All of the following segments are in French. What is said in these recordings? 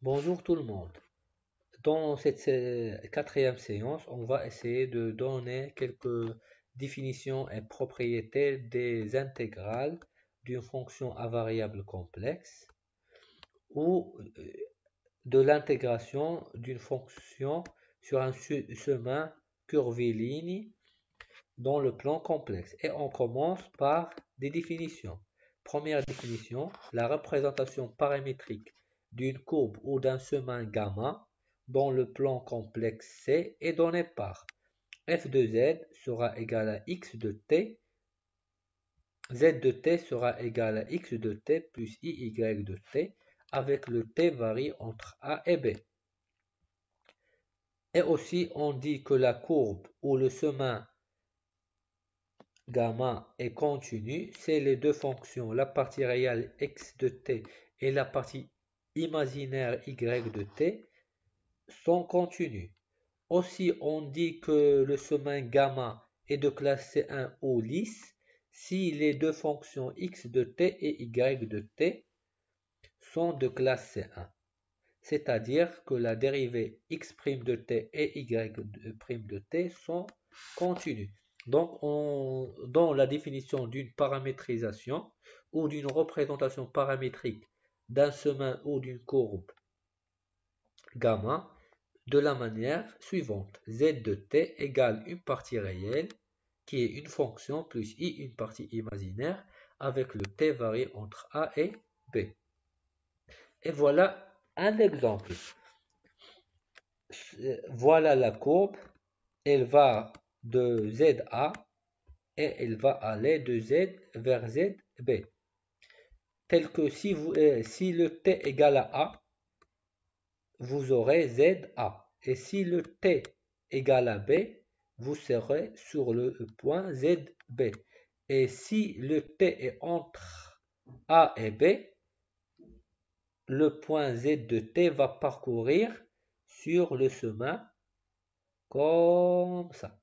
Bonjour tout le monde. Dans cette quatrième séance, on va essayer de donner quelques définitions et propriétés des intégrales d'une fonction à variable complexe ou de l'intégration d'une fonction sur un chemin curviligne dans le plan complexe. Et on commence par des définitions. Première définition, la représentation paramétrique d'une courbe ou d'un chemin gamma dans le plan complexe C est donnée par f de z sera égal à x de t, z de t sera égal à x de t plus iy de t, avec le t varie entre a et b. Et aussi, on dit que la courbe ou le chemin gamma est continu, c'est les deux fonctions, la partie réelle x de t et la partie imaginaire y de t, sont continues. Aussi, on dit que le chemin gamma est de classe C1 ou lisse si les deux fonctions x de t et y de t sont de classe C1. C'est-à-dire que la dérivée x' de t et y' de t sont continues. Donc, dans la définition d'une paramétrisation ou d'une représentation paramétrique d'un chemin ou d'une courbe gamma, de la manière suivante: z de t égale une partie réelle qui est une fonction plus i une partie imaginaire avec le t varie entre a et b. Et voilà un exemple. Voilà la courbe, elle va de ZA et elle va aller de Z vers ZB. Tel que si le T égale à A, vous aurez ZA. Et si le T égale à B, vous serez sur le point ZB. Et si le T est entre A et B, le point Z de T va parcourir sur le chemin comme ça.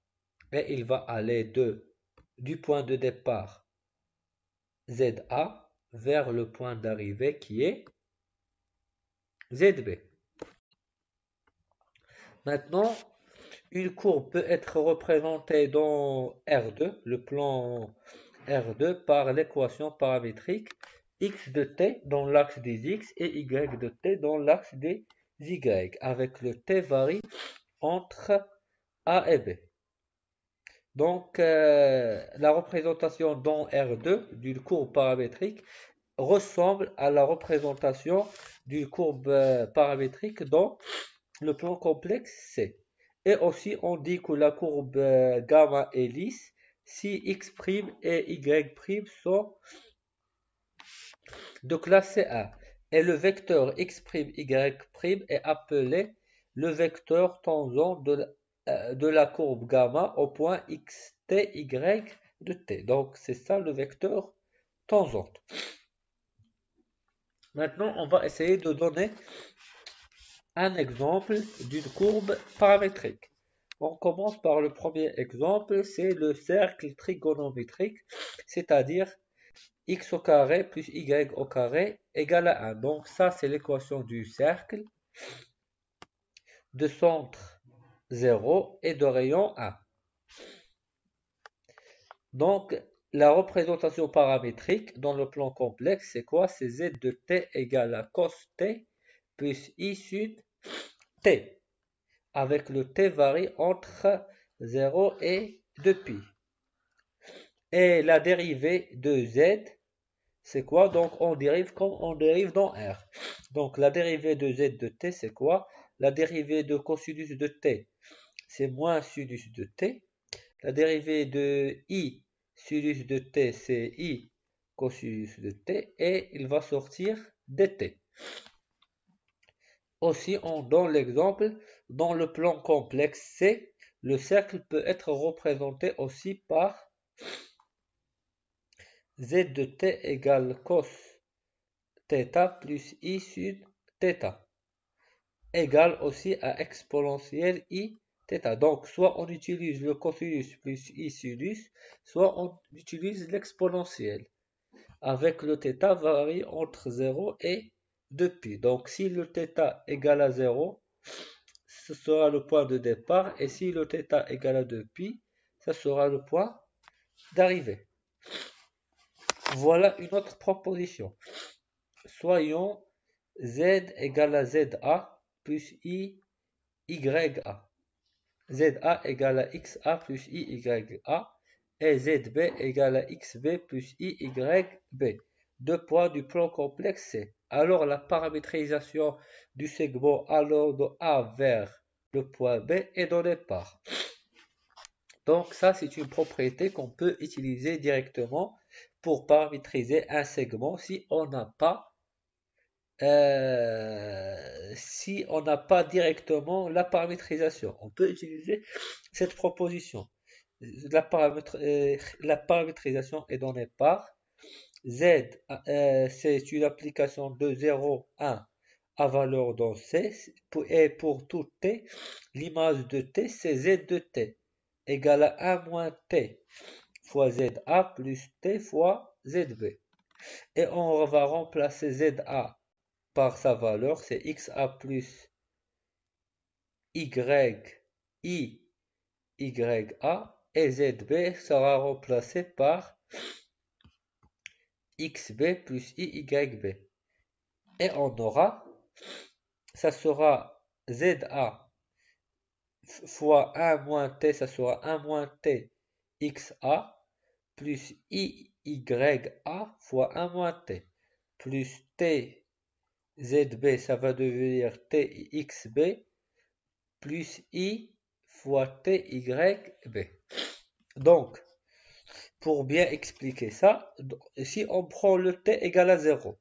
Et il va aller du point de départ ZA vers le point d'arrivée qui est ZB. Maintenant, une courbe peut être représentée dans R2, le plan R2, par l'équation paramétrique x de t dans l'axe des x et y de t dans l'axe des y, avec le t varie entre A et B. Donc, la représentation dans R2 d'une courbe paramétrique ressemble à la représentation d'une courbe paramétrique dans le plan complexe C. Et aussi, on dit que la courbe gamma est lisse si x' et y' sont de classe C1. Et le vecteur x', y' est appelé le vecteur tangent de la courbe gamma au point x, t, y de t. Donc, c'est ça le vecteur tangente. Maintenant, on va essayer de donner un exemple d'une courbe paramétrique. On commence par le premier exemple, c'est le cercle trigonométrique, c'est-à-dire x au carré plus y au carré égale à 1. Donc ça, c'est l'équation du cercle de centre 0 et de rayon 1. Donc, la représentation paramétrique dans le plan complexe, c'est quoi? C'est z de t égale à cos t plus i sud t, avec le t varie entre 0 et 2π. Et la dérivée de z, c'est quoi? Donc, on dérive comme on dérive dans R. Donc, la dérivée de z de t, c'est quoi? La dérivée de cosinus de t, c'est moins sinus de t. La dérivée de i sinus de t, c'est i cosinus de t. Et il va sortir dt. Aussi, on donne l'exemple, dans le plan complexe C, le cercle peut être représenté aussi par z de t égale cos θ plus i sud θ, égale aussi à exponentielle i θ. Donc, soit on utilise le cosinus plus i sinus, soit on utilise l'exponentielle. Avec le θ varie entre 0 et 2π. Donc, si le θ égale à 0, ce sera le point de départ. Et si le θ égale à 2π, ce sera le point d'arrivée. Voilà une autre proposition. Soyons z égale à za plus i ya. za égale à xa plus i ya. Et zb égale à xb plus i yb. Deux points du plan complexe C. Alors la paramétrisation du segment allant de A vers le point B est donnée par. Donc ça, c'est une propriété qu'on peut utiliser directement pour paramétriser un segment si on n'a pas directement la paramétrisation. On peut utiliser cette proposition. La paramétrisation est donnée par Z, c'est une application de 0, 1 à valeur dans C, et pour tout T, l'image de T, c'est Z de T, égale à 1 moins T fois ZA plus T fois ZB. Et on va remplacer ZA par sa valeur, c'est XA plus YA, et ZB sera remplacé par XB plus IYB. Et on aura, ça sera ZA fois 1 moins T, ça sera 1 moins T XA plus IYA fois 1 moins T plus T ZB, ça va devenir TXB plus I fois TYB. Donc, pour bien expliquer ça, si on prend le T égale à 0,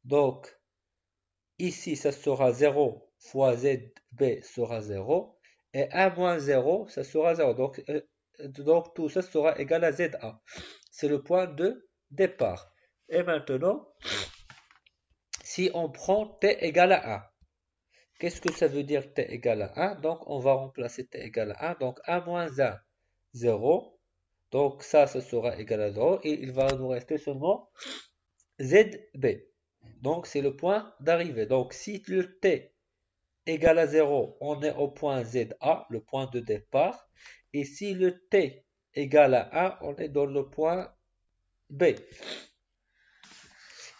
donc ici ça sera 0 fois ZB sera 0, et 1 moins 0, ça sera 0. Donc tout ça sera égal à ZA. C'est le point de départ. Et maintenant, si on prend T égale à 1, qu'est-ce que ça veut dire T égale à 1? Donc on va remplacer T égale à 1. Donc 1 moins 1, 0. Donc ça sera égal à 0. Et il va nous rester seulement ZB. Donc c'est le point d'arrivée. Donc si le T égale à 0, on est au point ZA, le point de départ. Et si le T égale à 1, on est dans le point B.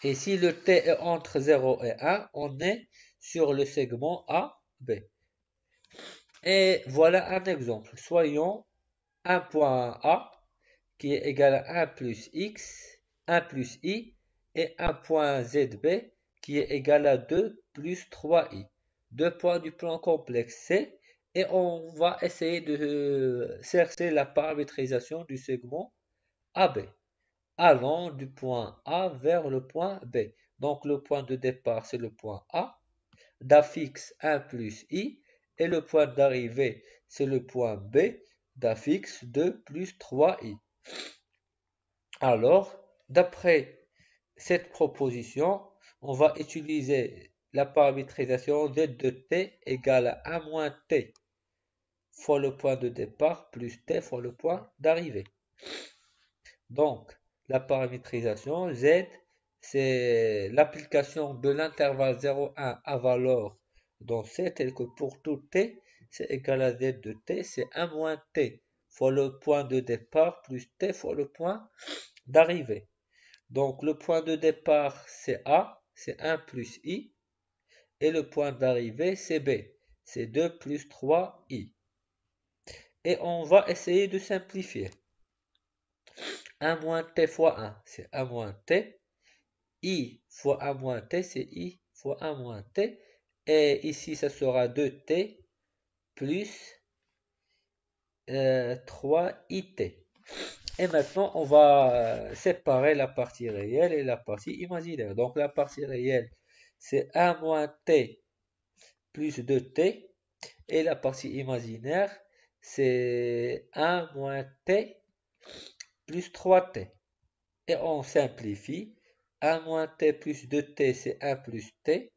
Et si le T est entre 0 et 1, on est sur le segment AB. Et voilà un exemple. Soyons un point A qui est égal à 1 plus X, 1 plus I, et un point ZB qui est égal à 2 plus 3I. Deux points du plan complexe C. Et on va essayer de chercher la paramétrisation du segment AB, allant du point A vers le point B. Donc le point de départ, c'est le point A, d'affixe 1 plus I, et le point d'arrivée, c'est le point B, d'affixe 2 plus 3I. Alors, d'après cette proposition, on va utiliser la paramétrisation Z de T égale à 1 moins T fois le point de départ plus T fois le point d'arrivée. Donc, la paramétrisation Z, c'est l'application de l'intervalle 0,1 à valeur dans C, tel que pour tout T, c'est égal à Z de T, c'est 1 moins T fois le point de départ plus T fois le point d'arrivée. Donc, le point de départ, c'est A, c'est 1 plus I, et le point d'arrivée, c'est B, c'est 2 plus 3I. Et on va essayer de simplifier. 1 moins T fois 1, c'est 1 moins T. I fois 1 moins T, c'est I fois 1 moins T. Et ici, ça sera 2T plus 3IT. Et maintenant, on va séparer la partie réelle et la partie imaginaire. Donc, la partie réelle, c'est 1 moins T plus 2T. Et la partie imaginaire, c'est 1 moins T plus 3T. Et on simplifie. 1 moins T plus 2T, c'est 1 plus T.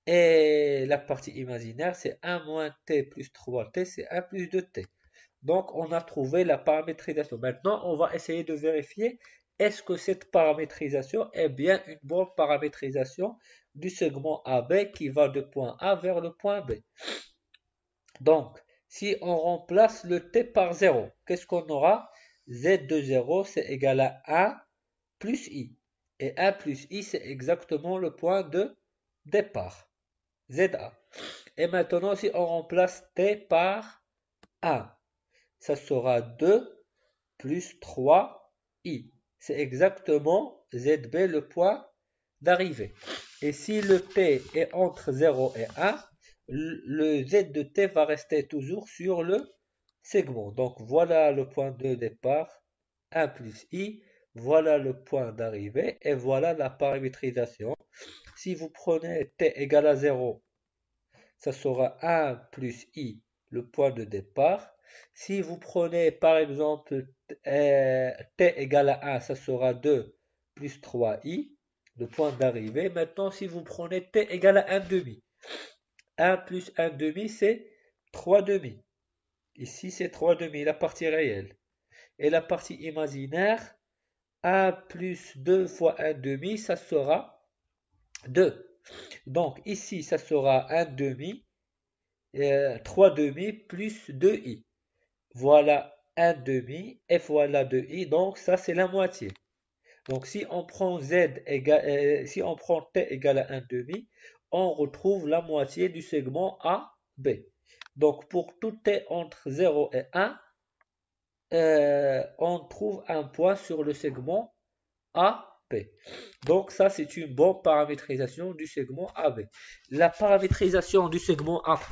Et la partie imaginaire, c'est 1 moins t plus 3t, c'est 1 plus 2t. Donc, on a trouvé la paramétrisation. Maintenant, on va essayer de vérifier est-ce que cette paramétrisation est bien une bonne paramétrisation du segment AB qui va de point A vers le point B. Donc, si on remplace le t par 0, qu'est-ce qu'on aura? Z de 0, c'est égal à 1 plus i. Et 1 plus i, c'est exactement le point de départ, ZA. Et maintenant, si on remplace t par 1, ça sera 2 plus 3i. C'est exactement ZB, le point d'arrivée. Et si le t est entre 0 et 1, le z de t va rester toujours sur le segment. Donc voilà le point de départ, 1 plus i. Voilà le point d'arrivée et voilà la paramétrisation. Si vous prenez t égale à 0, ça sera 1 plus i, le point de départ. Si vous prenez par exemple t égale à 1, ça sera 2 plus 3i, le point d'arrivée. Maintenant, si vous prenez t égale à 1 demi, 1 plus 1 demi, c'est 3 demi. Ici, c'est 3 demi, la partie réelle. Et la partie imaginaire, 1 plus 2 fois 1 demi, ça sera 2. Donc ici, ça sera 1 demi, 3 demi plus 2i. Voilà 1 demi et voilà 2i. Donc ça, c'est la moitié. Donc si on prend si on prend t égale à 1 demi, on retrouve la moitié du segment AB. Donc pour tout t entre 0 et 1, on trouve un point sur le segment AB. Donc ça, c'est une bonne paramétrisation du segment AB. La paramétrisation du segment AB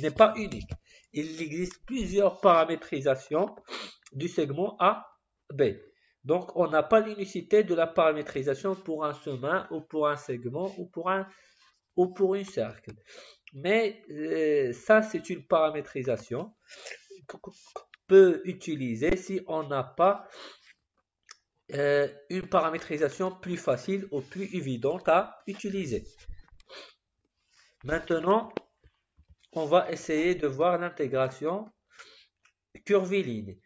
n'est pas unique. Il existe plusieurs paramétrisations du segment AB. Donc, on n'a pas l'unicité de la paramétrisation pour un chemin ou pour un segment ou pour un cercle. Mais ça, c'est une paramétrisation qu'on peut utiliser si on n'a pas une paramétrisation plus facile ou plus évidente à utiliser. Maintenant, on va essayer de voir l'intégration curviligne.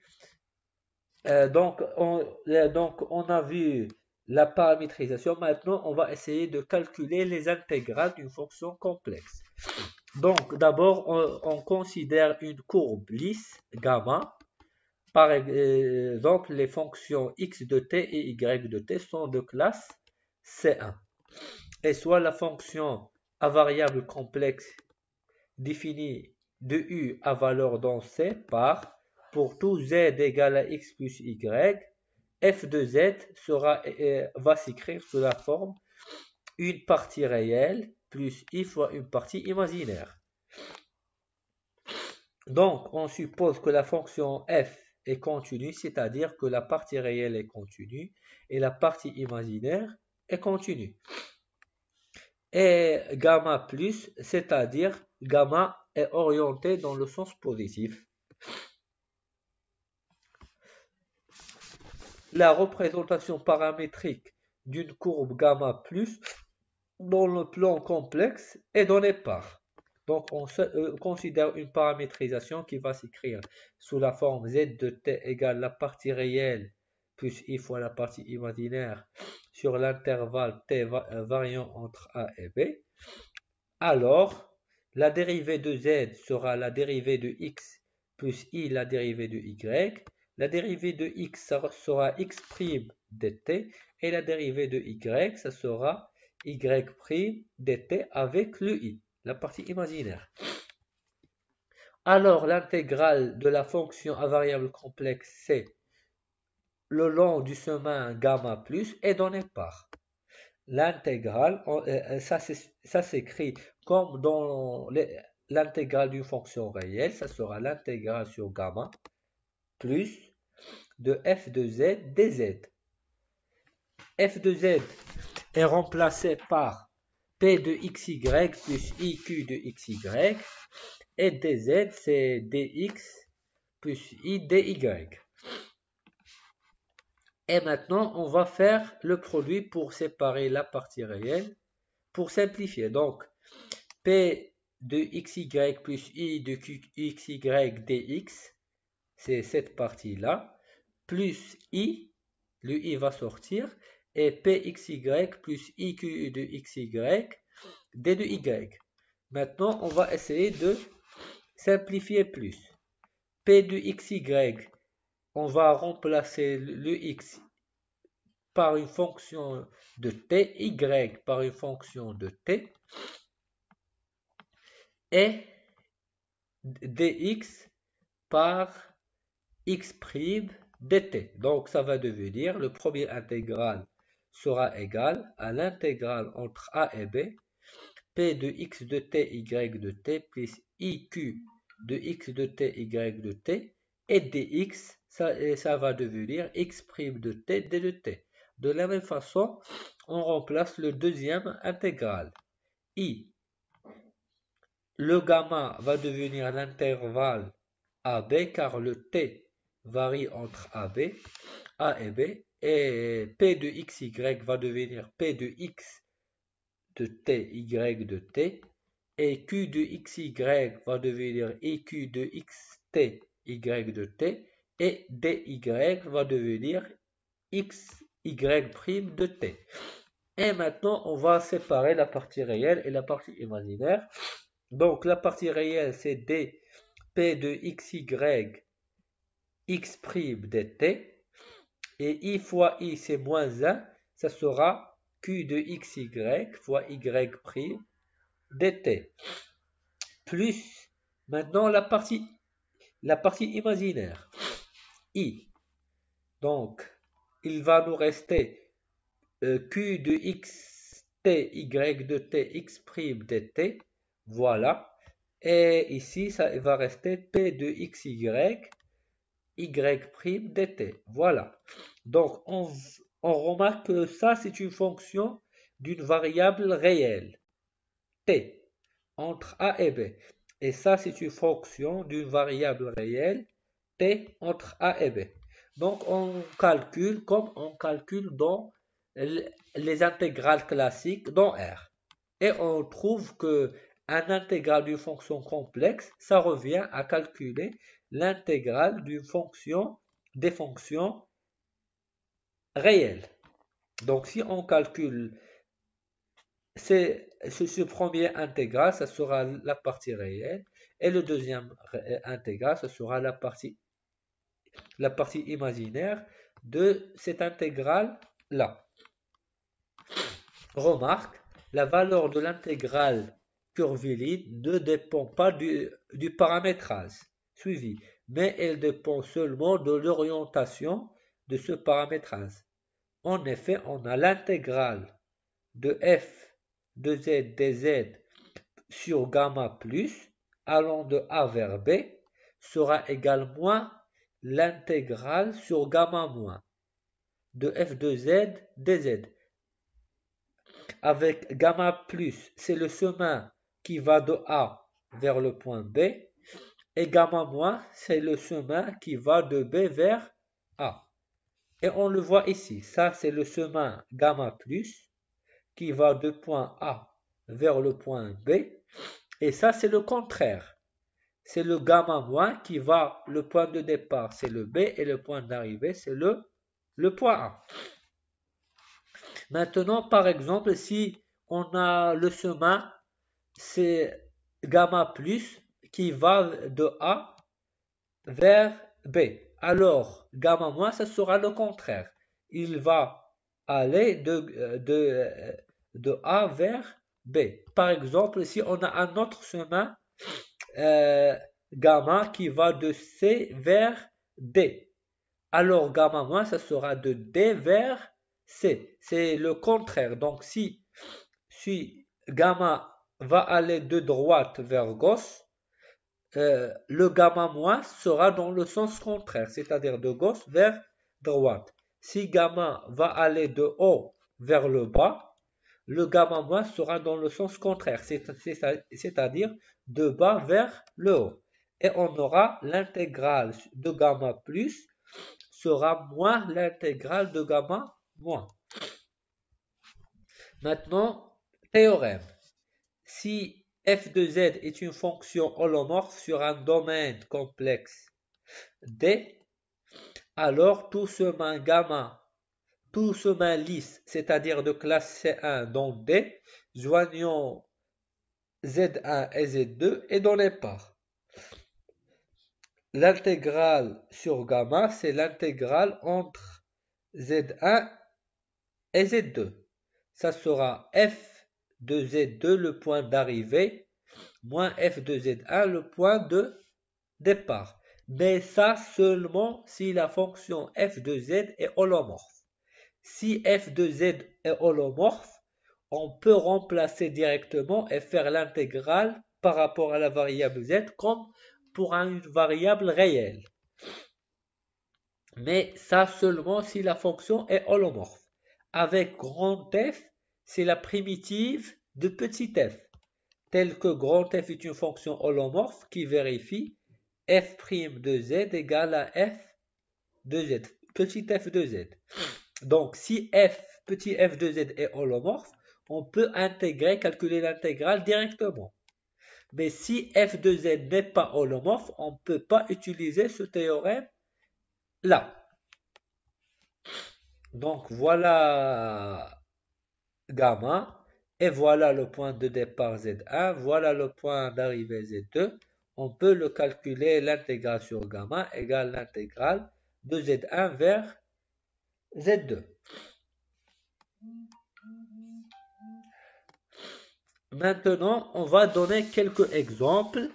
Donc, on a vu la paramétrisation. Maintenant, on va essayer de calculer les intégrales d'une fonction complexe. Donc, d'abord, on considère une courbe lisse, gamma. Par exemple, les fonctions x de t et y de t sont de classe C1. Et soit la fonction à variable complexe définie de u à valeur dans C par, pour tout z égale à x plus y, f de z va s'écrire sous la forme une partie réelle plus i fois une partie imaginaire. Donc, on suppose que la fonction f est continue, c'est-à-dire que la partie réelle est continue et la partie imaginaire est continue. Et gamma plus, c'est-à-dire gamma est orienté dans le sens positif. La représentation paramétrique d'une courbe gamma plus dans le plan complexe est donnée par. Donc, on considère une paramétrisation qui va s'écrire sous la forme z de t égale la partie réelle plus i fois la partie imaginaire sur l'intervalle t variant entre a et b. Alors, la dérivée de z sera la dérivée de x plus i la dérivée de y. La dérivée de x sera x' dt et la dérivée de y, ça sera y' dt avec le i, la partie imaginaire. Alors, l'intégrale de la fonction à variable complexe c le long du chemin gamma plus est donnée par l'intégrale, ça s'écrit comme dans l'intégrale d'une fonction réelle, ça sera l'intégrale sur gamma plus de f de z dz. F de z est remplacé par p de xy plus iq de xy et dz c'est dx plus i dy. Et maintenant on va faire le produit pour séparer la partie réelle pour simplifier. Donc, P de xy plus I de qxy dx, c'est cette partie-là, plus I, le I va sortir, et Pxy plus IQ de xy, d de y. Maintenant, on va essayer de simplifier plus. P de xy, on va remplacer le x par une fonction de t, y par une fonction de t, et dx par x' dt. Donc ça va devenir, le premier intégral sera égal à l'intégrale entre a et b, p de x de t, y de t, plus iq de x de t, y de t, et dx, ça va devenir x' de t, d de t. De la même façon, on remplace le deuxième intégral. I, le gamma va devenir l'intervalle AB car le t varie entre A et B, et P de xy va devenir P de x de t, y de t, et Q de xy va devenir IQ de xt, y de t, et dy va devenir xy' de t. Et maintenant, on va séparer la partie réelle et la partie imaginaire. Donc, la partie réelle, c'est d P de xy x' dt, et I fois I, c'est moins 1, ça sera Q de xy fois y' dt. Plus, maintenant, la partie imaginaire, I. Donc, il va nous rester Q de xt, y de t, x' dt, voilà. Et ici, ça va rester P de xy, y' dt. Voilà. Donc, on remarque que ça, c'est une fonction d'une variable réelle, t, entre a et b. Et ça, c'est une fonction d'une variable réelle, t, entre a et b. Donc, on calcule comme on calcule dans les intégrales classiques dans R. Et on trouve que un intégral d'une fonction complexe, ça revient à calculer l'intégrale d'une fonction, des fonctions réelles. Donc, si on calcule ce premier intégral, ça sera la partie réelle, et le deuxième intégral, ça sera la partie imaginaire de cette intégrale-là. Remarque, la valeur de l'intégrale curviligne ne dépend pas du paramétrage suivi, mais elle dépend seulement de l'orientation de ce paramétrage. En effet, on a l'intégrale de f de z dz sur gamma plus allant de a vers b sera égal moins l'intégrale sur gamma moins de f de z dz. Avec gamma plus, c'est le chemin qui va de A vers le point B, et gamma moins, c'est le chemin qui va de B vers A. Et on le voit ici, ça c'est le chemin gamma plus qui va de point A vers le point B, et ça c'est le contraire. C'est le gamma moins qui va, le point de départ c'est le B et le point d'arrivée c'est le point A. Maintenant, par exemple, si on a le chemin, c'est gamma plus qui va de A vers B. Alors, gamma moins, ça sera le contraire. Il va aller de A vers B. Par exemple, si on a un autre chemin, gamma qui va de C vers D. Alors, gamma moins, ça sera de D vers C. C'est le contraire. Donc, si gamma va aller de droite vers gauche, le gamma moins sera dans le sens contraire, c'est-à-dire de gauche vers droite. Si gamma va aller de haut vers le bas, le gamma moins sera dans le sens contraire, c'est-à-dire de bas vers le haut. Et on aura l'intégrale de gamma plus sera moins l'intégrale de gamma moins. Maintenant, Théorème. Si f de z est une fonction holomorphe sur un domaine complexe D, alors tout chemin gamma, tout chemin lisse, c'est-à-dire de classe C1 dans D, joignant Z1 et Z2 est donné par l'intégrale sur gamma, c'est l'intégrale entre Z1 et Z2. Ça sera f de Z2 le point d'arrivée moins f de Z1 le point de départ. Mais ça seulement si la fonction f de z est holomorphe. Si f de z est holomorphe, on peut remplacer directement et faire l'intégrale par rapport à la variable z comme pour une variable réelle. Mais ça seulement si la fonction est holomorphe. Avec grand F, c'est la primitive de petit f, tel que grand F est une fonction holomorphe qui vérifie f' de z égale à f de z, petit f de z. Donc, si petit f de z est holomorphe, on peut calculer l'intégrale directement. Mais si f de z n'est pas holomorphe, on ne peut pas utiliser ce théorème là. Donc, voilà gamma, et voilà le point de départ Z1, voilà le point d'arrivée Z2. On peut le calculer, l'intégrale sur gamma égale l'intégrale de Z1 vers Z2. Maintenant, on va donner quelques exemples.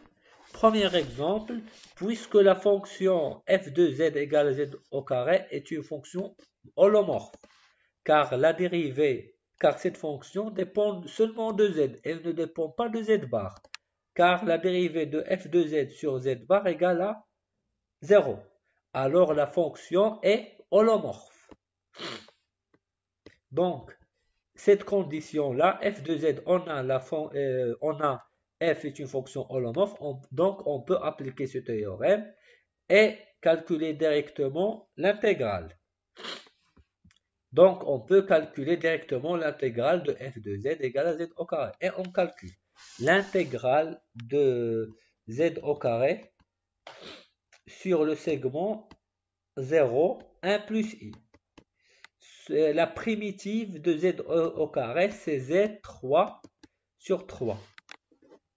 Premier exemple, puisque la fonction f de z égale z au carré est une fonction holomorphe, car cette fonction dépend seulement de z, elle ne dépend pas de z bar, car la dérivée de f de z sur z bar égale à 0. Alors la fonction est holomorphe. Donc, cette condition-là, f de z, on a f est une fonction holomorphe, donc on peut appliquer ce théorème et calculer directement l'intégrale. Donc, on peut calculer directement l'intégrale de f de z égale à z au carré. Et on calcule l'intégrale de z au carré sur le segment 0, 1 plus i. La primitive de z au carré, c'est z3 sur 3.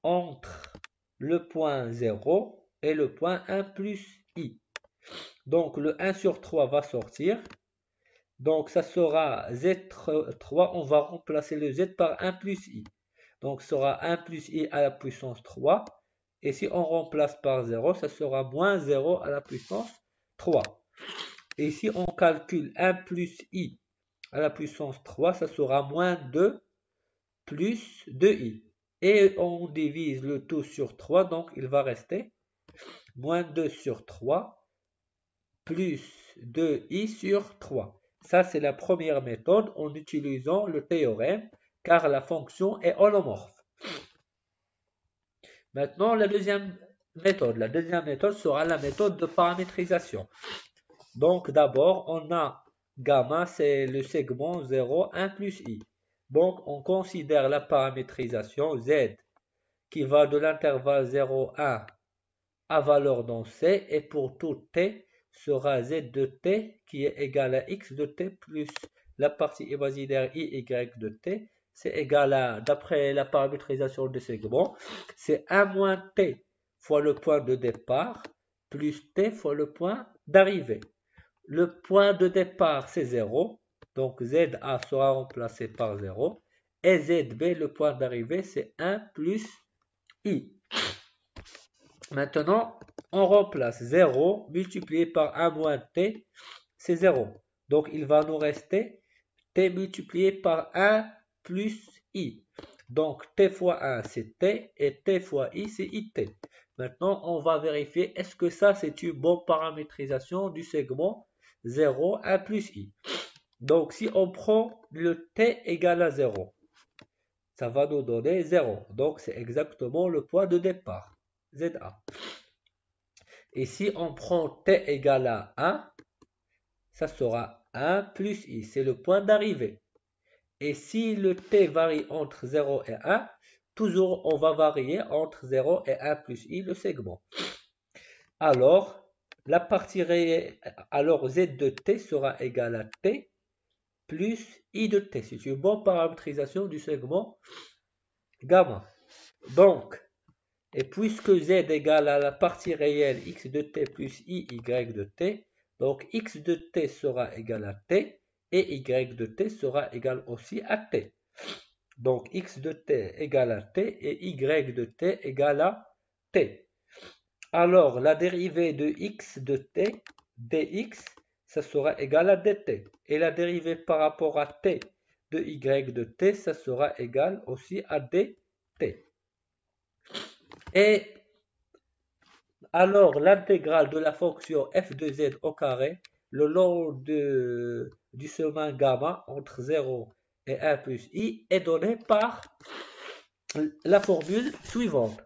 Entre le point 0 et le point 1 plus i. Donc, le 1 sur 3 va sortir. Donc, ça sera z3, on va remplacer le z par 1 plus i. Donc, ça sera 1 plus i à la puissance 3. Et si on remplace par 0, ça sera moins 0 à la puissance 3. Et si on calcule 1 plus i à la puissance 3, ça sera moins 2 plus 2i. Et on divise le tout sur 3, donc il va rester moins 2 sur 3 plus 2i sur 3. Ça, c'est la première méthode en utilisant le théorème, car la fonction est holomorphe. Maintenant, la deuxième méthode. La deuxième méthode sera la méthode de paramétrisation. Donc, d'abord, on a gamma, c'est le segment 0, 1 plus i. Donc, on considère la paramétrisation z qui va de l'intervalle 0, 1 à valeur dans C, et pour tout t sera z de t qui est égal à x de t plus la partie imaginaire y de t, c'est égal à, d'après la paramétrisation de segment, c'est 1 moins t fois le point de départ plus t fois le point d'arrivée. Le point de départ, c'est 0. Donc, ZA sera remplacé par 0. Et ZB, le point d'arrivée, c'est 1 plus I. Maintenant, on remplace 0 multiplié par 1 moins T, c'est 0. Donc, il va nous rester T multiplié par 1 plus I. Donc, T fois 1, c'est T. Et T fois I, c'est IT. Maintenant, on va vérifier est-ce que ça, c'est une bonne paramétrisation du segment 0, 1 plus i. Donc, si on prend le t égal à 0, ça va nous donner 0. Donc, c'est exactement le point de départ, ZA. Et si on prend t égal à 1, ça sera 1 plus i. C'est le point d'arrivée. Et si le t varie entre 0 et 1, toujours on va varier entre 0 et 1 plus i le segment. Alors, la partie réelle, alors z de t sera égal à t plus i de t. C'est une bonne paramétrisation du segment gamma. Donc, et puisque z égale à la partie réelle x de t plus i y de t, donc x de t sera égal à t et y de t sera égal aussi à t. Donc x de t égale à t et y de t égale à t. Alors la dérivée de x de t dx, ça sera égal à dt. Et la dérivée par rapport à t de y de t, ça sera égal aussi à dt. Et alors l'intégrale de la fonction f de z au carré le long du chemin gamma entre 0 et 1 plus i est donnée par la formule suivante.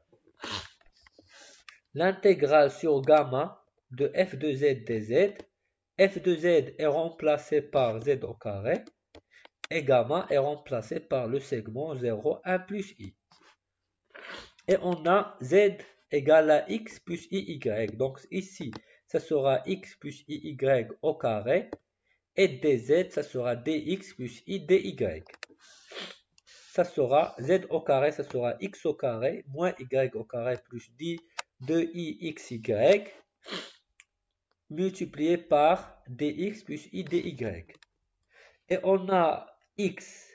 L'intégrale sur gamma de f de z dz, f de z est remplacé par z au carré et gamma est remplacé par le segment 0, 1 plus i. Et on a z égale à x plus iy. Donc ici, ça sera x plus iy au carré. Et dz, ça sera dx plus i dy. Ça sera z au carré, ça sera x au carré, moins y au carré plus 2ixy, multiplié par dx plus i dy. Et on a x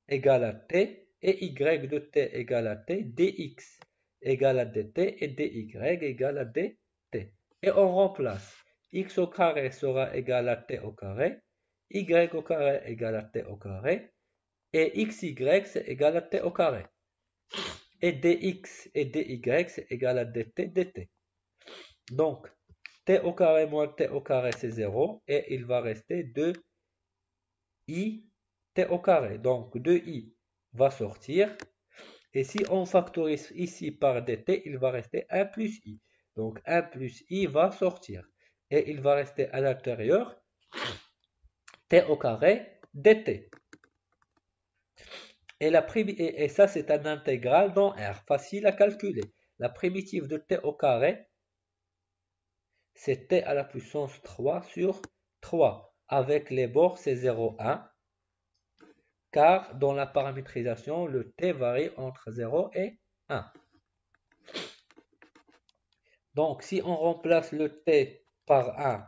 égale à t, et y de t égale à t, dx égale à dt, et dy égale à dt. Et on remplace. X au carré sera égal à t au carré, y au carré égale à t au carré, et xy c'est égal à t au carré. Et dx et dy c'est égal à dt, dt. Donc, t au carré moins t au carré c'est 0, et il va rester 2i t au carré. Donc, 2i va sortir. Et si on factorise ici par dt, il va rester 1 plus i. Donc 1 plus i va sortir. Et il va rester à l'intérieur t au carré dt. Et ça, c'est un intégral dans R, facile à calculer. La primitive de t au carré, c'est t à la puissance 3 sur 3. Avec les bords, c'est 0, 1. Car dans la paramétrisation, le t varie entre 0 et 1. Donc, si on remplace le t par 1,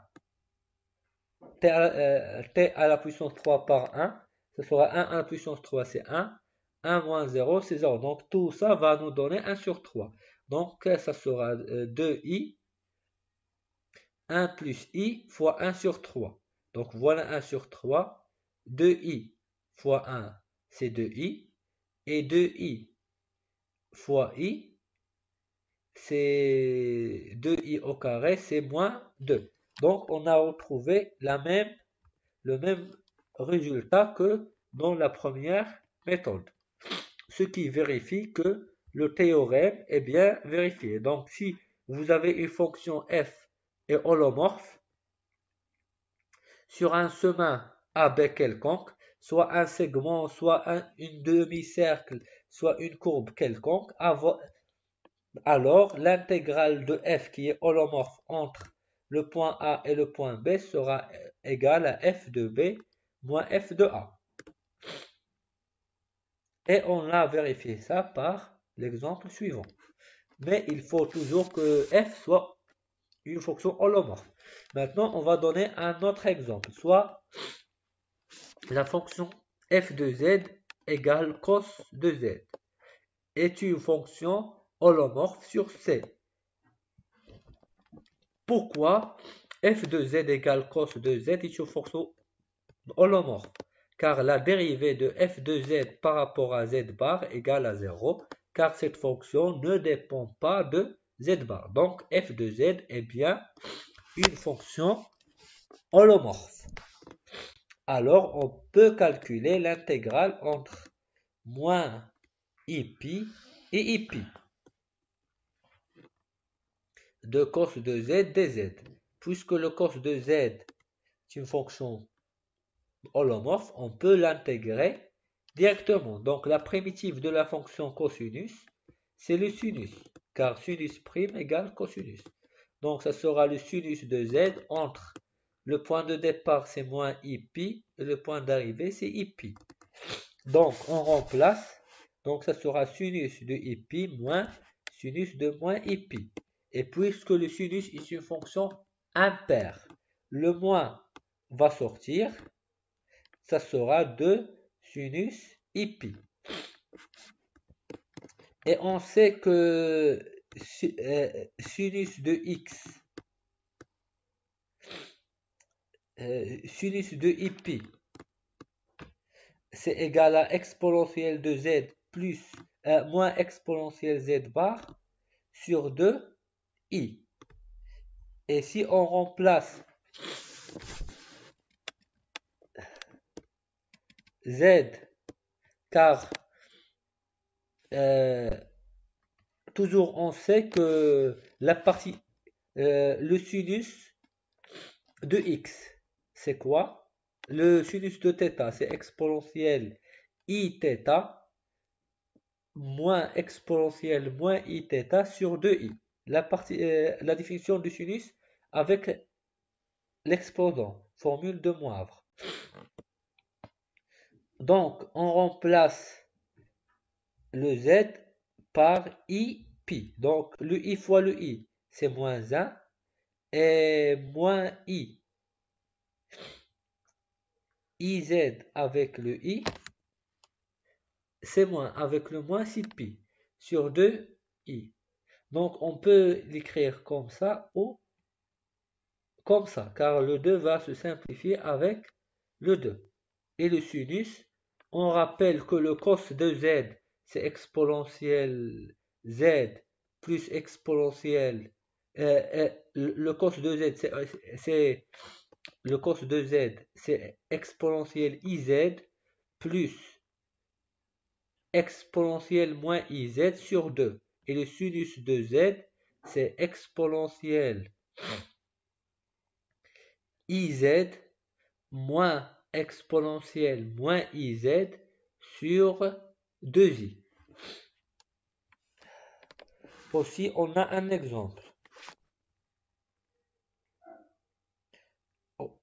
t à la puissance 3 par 1, ce sera 1 puissance 3, c'est 1. 1 moins 0, c'est 0. Donc, tout ça va nous donner 1 sur 3. Donc, ça sera 2i, 1 plus i fois 1 sur 3. Donc, voilà 1 sur 3. 2i fois 1, c'est 2i. Et 2i fois i, c'est 2i au carré, c'est moins 2. Donc, on a retrouvé le même résultat que dans la première méthode. Ce qui vérifie que le théorème est bien vérifié. Donc, si vous avez une fonction f est holomorphe sur un chemin AB quelconque, soit un segment, soit une demi-cercle, soit une courbe quelconque, alors l'intégrale de f qui est holomorphe entre le point A et le point B sera égale à f de B moins f de A. Et on a vérifié ça par l'exemple suivant. Mais il faut toujours que f soit une fonction holomorphe. Maintenant, on va donner un autre exemple, soit la fonction f de z égale cos de z est une fonction holomorphe sur C. Pourquoi f de z égale cos de z est une fonction holomorphe? Car la dérivée de f de z par rapport à z bar égale à 0, car cette fonction ne dépend pas de z bar. Donc f de z est bien une fonction holomorphe. Alors on peut calculer l'intégrale entre moins ipi et ipi de cos de z dz. Puisque le cos de z est une fonction holomorphe, on peut l'intégrer directement. Donc la primitive de la fonction cosinus, c'est le sinus, car sinus prime égale cosinus. Donc ça sera le sinus de z entre le point de départ, c'est moins i pi, et le point d'arrivée, c'est i pi. Donc on remplace, donc ça sera sinus de i pi moins sinus de moins i pi. Et puisque le sinus est une fonction impaire, le moins va sortir, ça sera 2 sinus i pi. Et on sait que sinus de x, sinus de i pi, c'est égal à exponentielle de z plus moins exponentielle z bar sur 2 i. Et si on remplace z, car toujours on sait que la partie, le sinus de x, c'est quoi? Le sinus de θ, c'est exponentielle i θ moins exponentielle moins i θ sur 2i. La définition du sinus avec l'exposant, formule de Moivre. Donc, on remplace le z par i pi. Donc, le i fois le i, c'est moins 1 et moins i. iz avec le i, c'est moins avec le moins c'est pi sur 2i. Donc, on peut l'écrire comme ça ou comme ça, car le 2 va se simplifier avec le 2. Et le sinus, on rappelle que le cos de z, c'est exponentielle z plus exponentielle. Le cos de z, c'est le cos de z, c'est exponentielle iz plus exponentielle moins iz sur 2. Et le sinus de z, c'est exponentielle iz moins exponentielle moins iz sur 2i. Aussi, on a un exemple.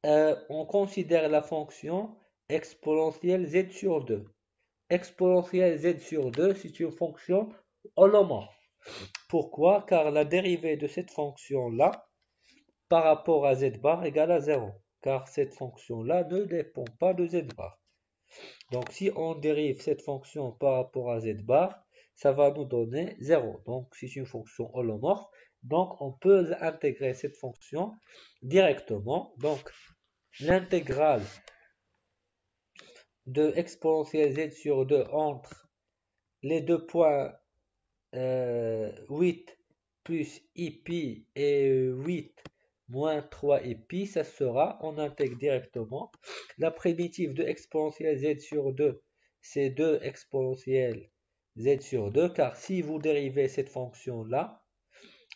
On considère la fonction exponentielle z sur 2. Exponentielle z sur 2, c'est une fonction holomorphe. Pourquoi? Car la dérivée de cette fonction-là par rapport à z bar égale à 0. Car cette fonction-là ne dépend pas de z bar. Donc si on dérive cette fonction par rapport à z bar, ça va nous donner 0. Donc c'est une fonction holomorphe. Donc on peut intégrer cette fonction directement. Donc l'intégrale de exponentielle z sur 2 entre les deux points 8 plus i pi et 8 moins 3 i pi, ça sera, on intègre directement, la primitive de exponentielle z sur 2, c'est 2 exponentielle z sur 2, car si vous dérivez cette fonction-là,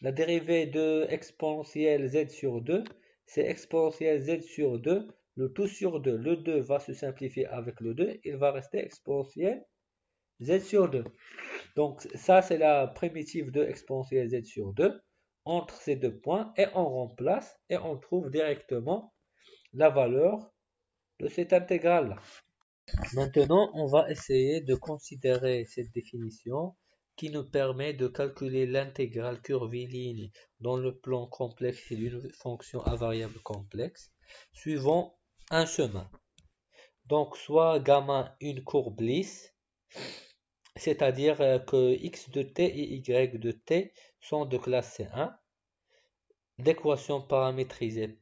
la dérivée de exponentielle z sur 2, c'est exponentielle z sur 2, le tout sur 2. Le 2 va se simplifier avec le 2, il va rester exponentielle z sur 2. Donc ça, c'est la primitive de exponentielle z sur 2 entre ces deux points et on remplace et on trouve directement la valeur de cette intégrale. Maintenant, on va essayer de considérer cette définition qui nous permet de calculer l'intégrale curviligne dans le plan complexe d'une fonction à variable complexe suivant un chemin. Donc, soit gamma une courbe lisse, c'est-à-dire que x de t et y de t sont de classe C1, d'équation paramétrisée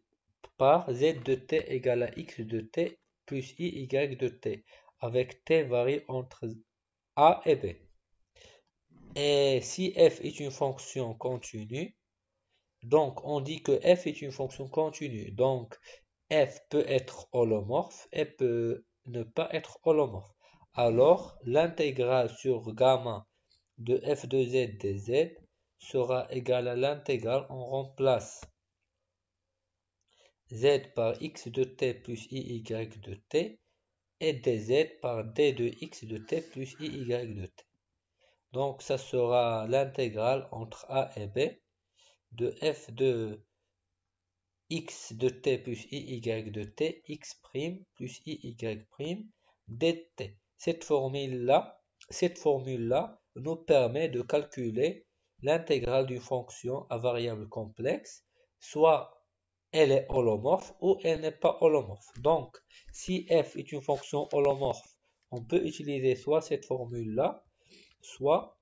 par z de t égale à x de t plus y de t, avec t varie entre a et b. Et si f est une fonction continue, donc on dit que f est une fonction continue, donc f peut être holomorphe et peut ne pas être holomorphe. Alors, l'intégrale sur gamma de f de z dz sera égale à l'intégrale, on remplace z par x de t plus y de t et dz par d de x de t plus iy de t. Donc, ça sera l'intégrale entre a et b de f de x de t plus iy de t, x' plus iy' dt. Cette formule-là nous permet de calculer l'intégrale d'une fonction à variable complexe, soit elle est holomorphe ou elle n'est pas holomorphe. Donc, si f est une fonction holomorphe, on peut utiliser soit cette formule-là, soit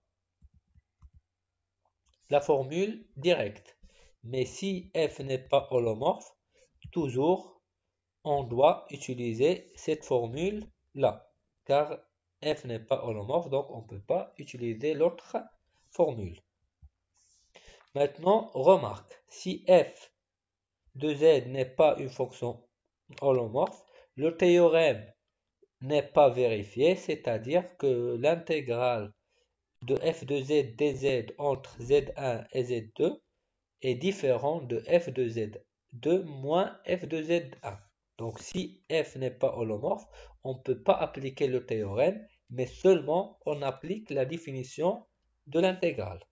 la formule directe. Mais si f n'est pas holomorphe, toujours on doit utiliser cette formule-là, car f n'est pas holomorphe, donc on ne peut pas utiliser l'autre formule. Maintenant, remarque, si f de z n'est pas une fonction holomorphe, le théorème n'est pas vérifié, c'est-à-dire que l'intégrale de f de z dz entre z1 et z2 est différent de f de z2 moins f de z1. Donc si f n'est pas holomorphe, on ne peut pas appliquer le théorème, mais seulement on applique la définition de l'intégrale.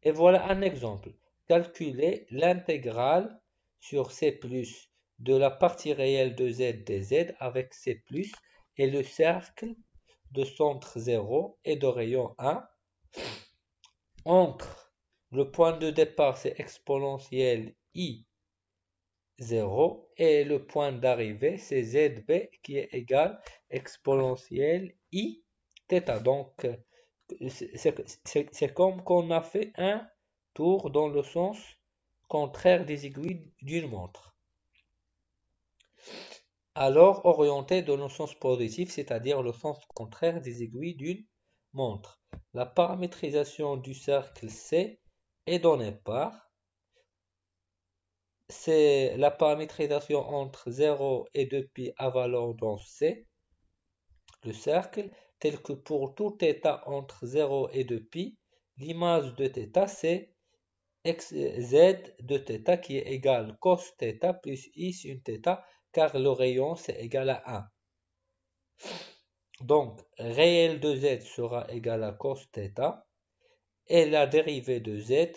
Et voilà un exemple. Calculer l'intégrale sur C+ de la partie réelle de z dz avec C+ et le cercle de centre 0 et de rayon 1 entre le point de départ, c'est exponentielle i 0 et le point d'arrivée, c'est zb qui est égal exponentielle i θ. Donc, c'est comme qu'on a fait un tour dans le sens contraire des aiguilles d'une montre. Alors, orienté dans le sens positif, c'est-à-dire le sens contraire des aiguilles d'une montre. La paramétrisation du cercle C est donnée par c'est la paramétrisation entre 0 et 2π avalant dans C, le cercle, tel que pour tout θ entre 0 et 2π, l'image de θ c'est z de θ qui est égal cos θ plus i sin θ, car le rayon c'est égal à 1. Donc, réel de z sera égal à cos θ, et la dérivée de z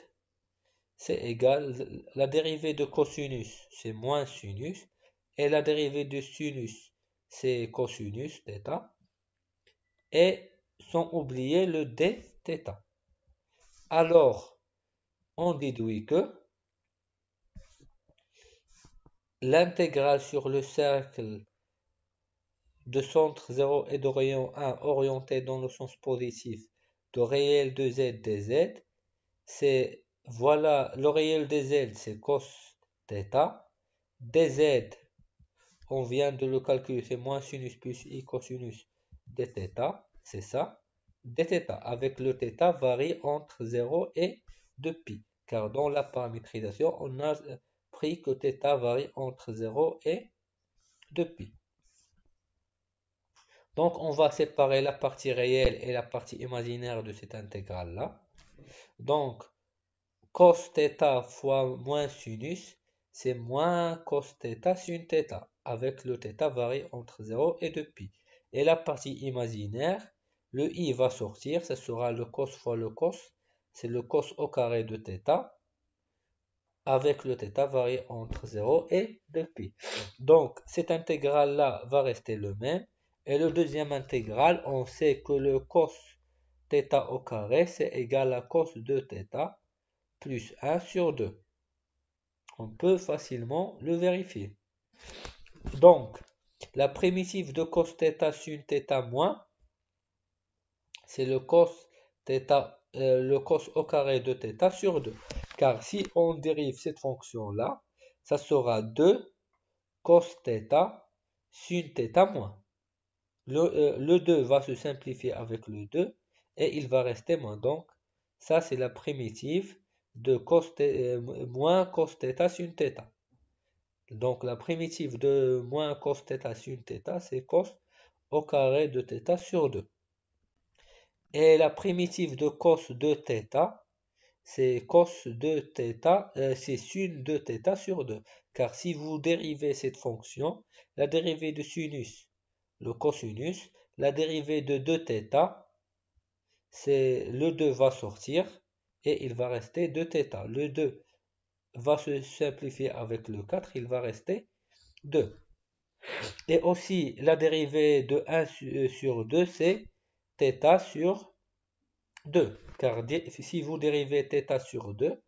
c'est égal, la dérivée de cosinus, c'est moins sinus, et la dérivée de sinus, c'est cosinus θ, et sans oublier le dθ. Alors, on déduit que l'intégrale sur le cercle de centre 0 et de rayon 1 orienté dans le sens positif de réel de z dz, c'est voilà, le réel de z c'est cos θ, dz, on vient de le calculer, c'est moins sinus plus i cosinus dθ, c'est ça, dθ, avec le θ varie entre 0 et 2π, car dans la paramétrisation, on a pris que θ varie entre 0 et 2π. Donc, on va séparer la partie réelle et la partie imaginaire de cette intégrale-là. Donc, cos θ fois moins sinus, c'est moins cos θ sin θ, avec le θ varie entre 0 et 2π. Et la partie imaginaire, le i va sortir, ce sera le cos fois le cos, c'est le cos au carré de θ, avec le θ varie entre 0 et 2π. Donc, cette intégrale-là va rester le même. Et le deuxième intégral, on sait que le cos θ au carré, c'est égal à cos de θ plus 1 sur 2. On peut facilement le vérifier. Donc, la primitive de cos θ sin θ moins, c'est le cos au carré de θ sur 2. Car si on dérive cette fonction-là, ça sera 2 cos θ sin θ moins. Le 2 va se simplifier avec le 2 et il va rester moins. Donc, ça c'est la primitive de moins cos θ sin θ. Donc, la primitive de moins cos θ sin θ, c'est cos au carré de θ sur 2. Et la primitive de cos de θ, c'est cos de θ, c'est sin de θ sur 2. Car si vous dérivez cette fonction, la dérivée de sinus, le cosinus, la dérivée de 2θ, c'est le 2 va sortir et il va rester 2θ. Le 2 va se simplifier avec le 4, il va rester 2. Et aussi, la dérivée de 1 sur 2, c'est θ sur 2. Car si vous dérivez θ sur 2,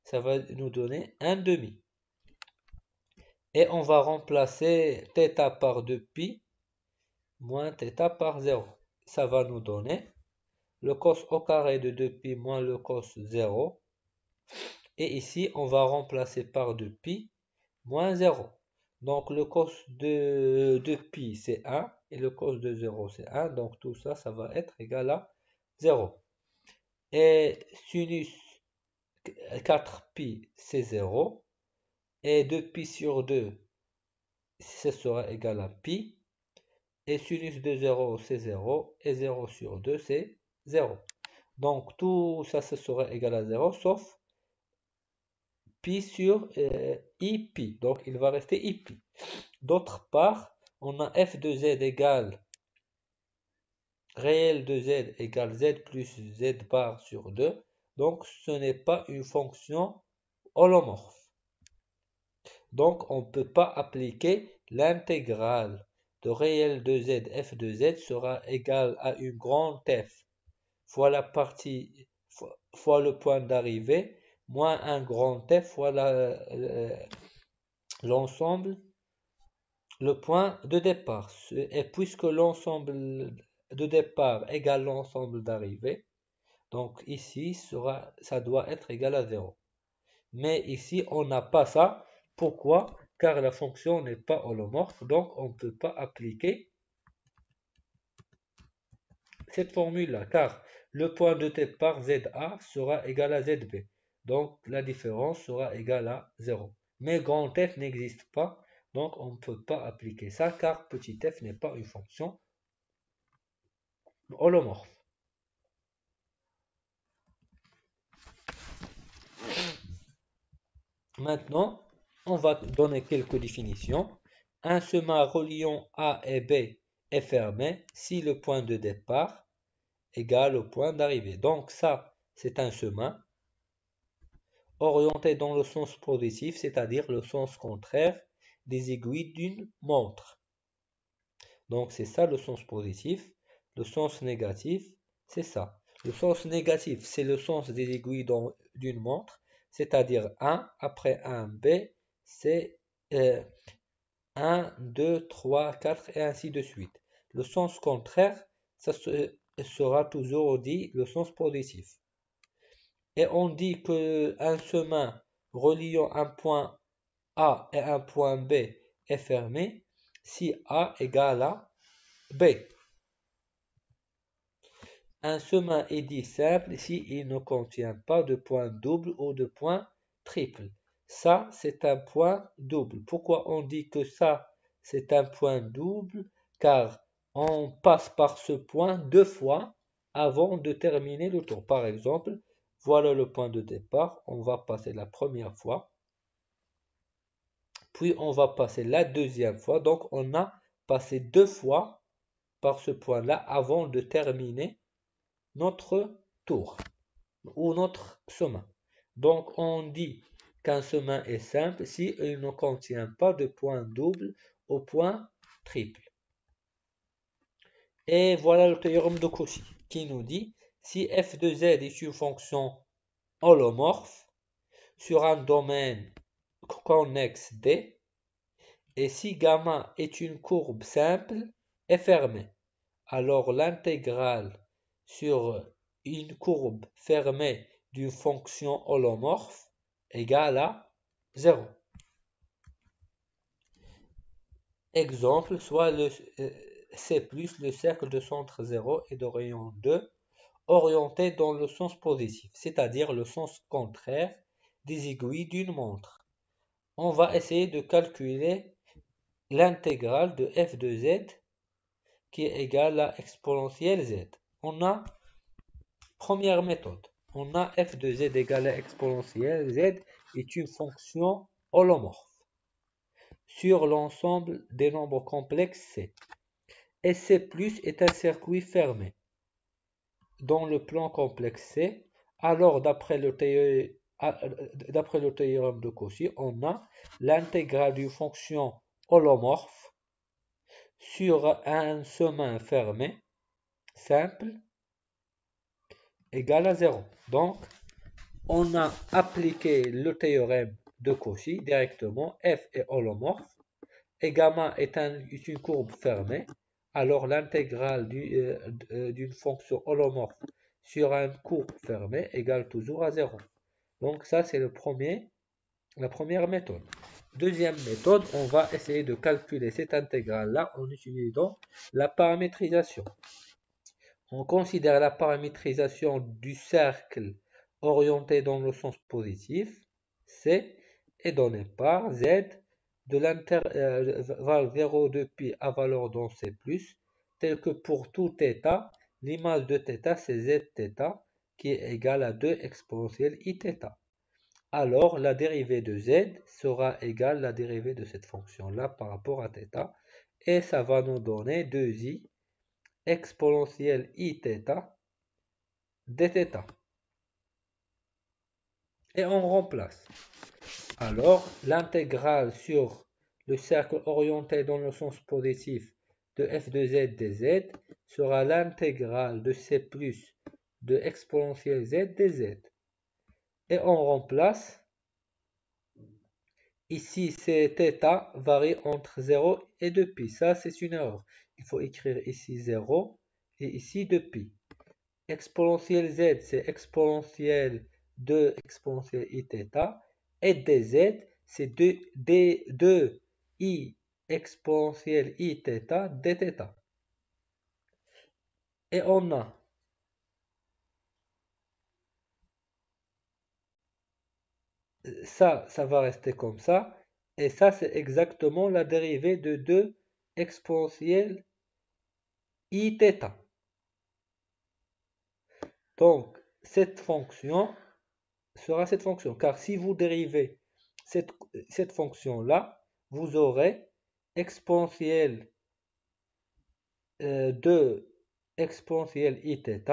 ça va nous donner 1 demi. Et on va remplacer θ par 2π moins θ par 0. Ça va nous donner le cos au carré de 2π moins le cos 0. Et ici, on va remplacer par 2π moins 0. Donc le cos de 2π c'est 1 et le cos de 0 c'est 1. Donc tout ça, ça va être égal à 0. Et sinus 4π c'est 0. Et 2π sur 2, ce sera égal à π. Et sinus de 0 c'est 0. Et 0 sur 2 c'est 0. Donc tout ça, ce sera égal à 0 sauf pi sur ip. Donc il va rester ip. D'autre part, on a f de z égale réel de z égale z plus z bar sur 2. Donc ce n'est pas une fonction holomorphe. Donc on ne peut pas appliquer l'intégrale de réel de z f de z sera égale à une grande f fois la partie fois le point d'arrivée moins un grand f fois l'ensemble, le point de départ. Et puisque l'ensemble de départ égale l'ensemble d'arrivée, donc ici ça doit être égal à 0. Mais ici on n'a pas ça. Pourquoi? Car la fonction n'est pas holomorphe, donc on ne peut pas appliquer cette formule-là, car le point de départ ZA sera égal à ZB. Donc la différence sera égale à 0. Mais grand F n'existe pas, donc on ne peut pas appliquer ça, car petit f n'est pas une fonction holomorphe. Maintenant, on va donner quelques définitions. Un chemin reliant A et B est fermé si le point de départ égale au point d'arrivée. Donc ça, c'est un chemin orienté dans le sens positif, c'est-à-dire le sens contraire des aiguilles d'une montre. Donc c'est ça le sens positif. Le sens négatif, c'est ça. Le sens négatif, c'est le sens des aiguilles d'une montre, c'est-à-dire 1 après 1B, c'est 1, 2, 3, 4 et ainsi de suite. Le sens contraire, ça sera toujours dit le sens positif. Et on dit qu'un chemin reliant un point A et un point B est fermé si A égale à B. Un chemin est dit simple s'il ne contient pas de point double ou de point triple. Ça, c'est un point double. Pourquoi on dit que ça, c'est un point double? Car on passe par ce point 2 fois avant de terminer le tour. Par exemple, voilà le point de départ. On va passer la première fois. Puis on va passer la deuxième fois. Donc on a passé 2 fois par ce point-là avant de terminer notre tour ou notre chemin. Donc on dit qu'un chemin est simple si il ne contient pas de point double ou point triple. Et voilà le théorème de Cauchy qui nous dit si f de z est une fonction holomorphe sur un domaine connexe D et si gamma est une courbe simple et fermée, alors l'intégrale sur une courbe fermée d'une fonction holomorphe égale à 0. Exemple, soit C plus le cercle de centre 0 et de rayon 2 orienté dans le sens positif, c'est-à-dire le sens contraire des aiguilles d'une montre. On va essayer de calculer l'intégrale de f de z qui est égale à exponentielle z. On a première méthode. on a f de z égale à exponentielle z est une fonction holomorphe sur l'ensemble des nombres complexes C. Et C+ est un circuit fermé dans le plan complexe C. Alors, d'après le théorème de Cauchy, on a l'intégrale d'une fonction holomorphe sur un chemin fermé simple égale à 0. Donc, on a appliqué le théorème de Cauchy directement. F est holomorphe et gamma est une courbe fermée. Alors, l'intégrale d'une fonction holomorphe sur une courbe fermée égale toujours à 0. Donc, ça, c'est la première méthode. Deuxième méthode, on va essayer de calculer cette intégrale-là en utilisant la paramétrisation. On considère la paramétrisation du cercle orienté dans le sens positif, C, est donné par Z de l'intervalle 0 de pi à valeur dans C+, tel que pour tout θ, l'image de θ c'est zθ qui est égale à 2 exponentielle iθ. Alors la dérivée de Z sera égale à la dérivée de cette fonction-là par rapport à θ, et ça va nous donner 2i exponentielle iθ dθ. Et on remplace. Alors, l'intégrale sur le cercle orienté dans le sens positif de f de z dz sera l'intégrale de c plus de exponentielle z dz. Et on remplace. Ici, c'est θ varie entre 0 et 2π. Ça, c'est une erreur. Il faut écrire ici 0 et ici 2π. Exponentielle z, c'est exponentielle de exponentielle iθ. Et dz, c'est 2i exponentielle iθ dθ. Et on a ça, ça va rester comme ça. Et ça, c'est exactement la dérivée de 2 exponentielle iθ. Donc, cette fonction sera cette fonction. Car si vous dérivez cette fonction-là, vous aurez exponentielle de exponentielle iθ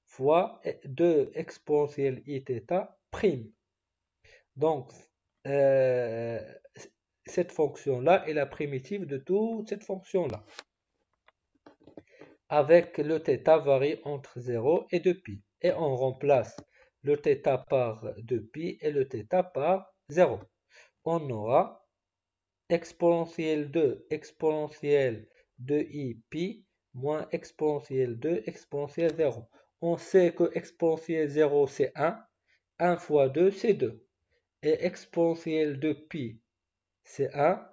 fois 2 exponentielle iθ prime. Donc, cette fonction-là est la primitive de toute cette fonction-là. Avec le θ varie entre 0 et 2π. Et on remplace le θ par 2π et le θ par 0. On aura exponentielle 2 exponentielle de i pi moins exponentielle 2 exponentielle 0. On sait que exponentielle 0 c'est 1, 1 fois 2 c'est 2. Et exponentielle de pi c'est 1,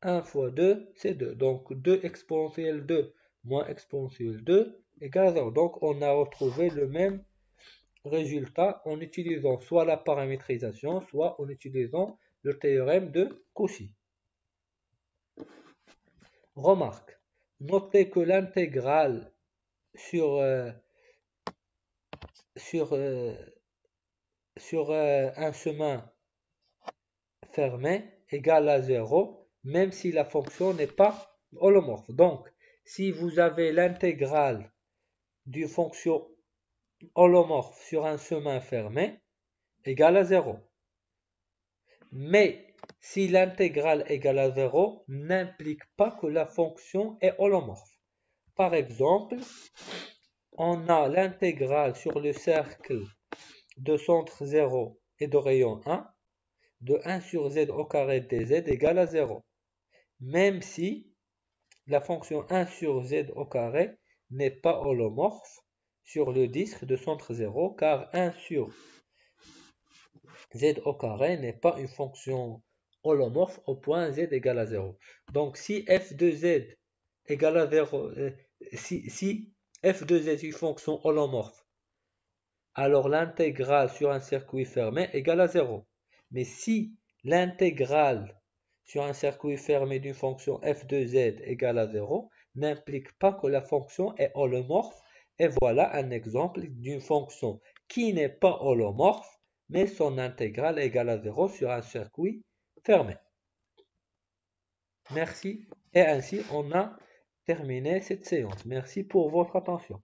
1 fois 2 c'est 2. Donc 2 exponentielle 2 moins exponentielle 2 égale 0. Donc on a retrouvé le même résultat en utilisant soit la paramétrisation, soit en utilisant le théorème de Cauchy. Remarque, notez que l'intégrale sur un chemin fermé égale à 0, même si la fonction n'est pas holomorphe. Donc, si vous avez l'intégrale d'une fonction holomorphe sur un chemin fermé, égale à 0. Mais si l'intégrale égale à 0, n'implique pas que la fonction est holomorphe. Par exemple, on a l'intégrale sur le cercle de centre 0 et de rayon 1 de 1 sur z au carré dz égale à 0. Même si la fonction 1 sur z au carré n'est pas holomorphe sur le disque de centre 0, car 1 sur z au carré n'est pas une fonction holomorphe au point z égale à 0. Donc si f de z égale à 0, si f de z est une fonction holomorphe, alors l'intégrale sur un circuit fermé égale à 0. Mais si l'intégrale sur un circuit fermé d'une fonction f de z égale à 0 n'implique pas que la fonction est holomorphe. Et voilà un exemple d'une fonction qui n'est pas holomorphe, mais son intégrale égale à 0 sur un circuit fermé. Merci. Et ainsi, on a terminé cette séance. Merci pour votre attention.